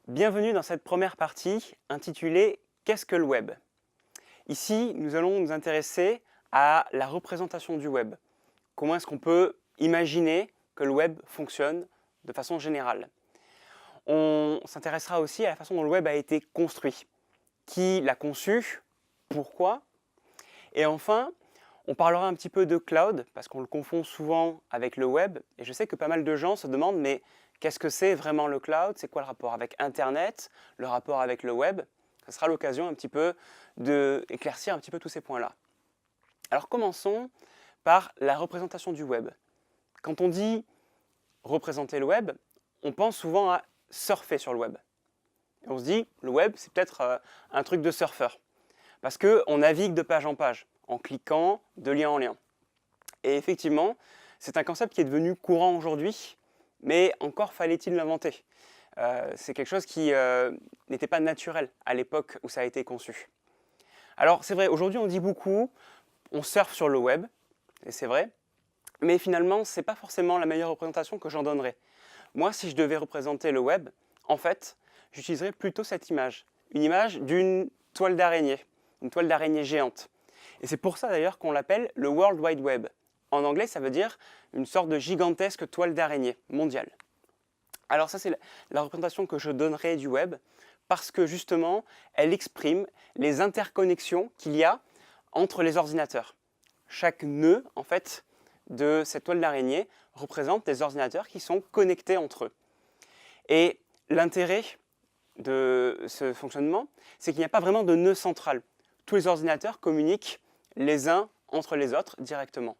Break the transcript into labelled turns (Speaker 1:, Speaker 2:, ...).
Speaker 1: Bienvenue dans cette première partie intitulée « Qu'est-ce que le web ?» Ici, nous allons nous intéresser à la représentation du web. Comment est-ce qu'on peut imaginer que le web fonctionne de façon générale? On s'intéressera aussi à la façon dont le web a été construit. Qui l'a conçu? Pourquoi? Et enfin, on parlera un petit peu de cloud, parce qu'on le confond souvent avec le web. Et je sais que pas mal de gens se demandent, mais qu'est-ce que c'est vraiment le cloud? C'est quoi le rapport avec Internet? Le rapport avec le web? Ce sera l'occasion un petit peu d'éclaircir un petit peu tous ces points-là. Alors commençons par la représentation du web. Quand on dit représenter le web, on pense souvent à surfer sur le web. Et on se dit, le web, c'est peut-être un truc de surfeur. Parce qu'on navigue de page en page, en cliquant de lien en lien. Et effectivement, c'est un concept qui est devenu courant aujourd'hui, mais encore fallait-il l'inventer. C'est quelque chose qui n'était pas naturel à l'époque où ça a été conçu. Alors c'est vrai, aujourd'hui on dit beaucoup, on surfe sur le web, et c'est vrai, mais finalement ce n'est pas forcément la meilleure représentation que j'en donnerais. Moi, si je devais représenter le web, en fait, j'utiliserais plutôt cette image. Une image d'une toile d'araignée, une toile d'araignée géante. Et c'est pour ça d'ailleurs qu'on l'appelle le World Wide Web. En anglais, ça veut dire une sorte de gigantesque toile d'araignée mondiale. Alors ça, c'est la représentation que je donnerais du web, parce que justement, elle exprime les interconnexions qu'il y a entre les ordinateurs. Chaque nœud, en fait, de cette toile d'araignée représente des ordinateurs qui sont connectés entre eux. Et l'intérêt de ce fonctionnement, c'est qu'il n'y a pas vraiment de nœud central. Tous les ordinateurs communiquent les uns entre les autres directement.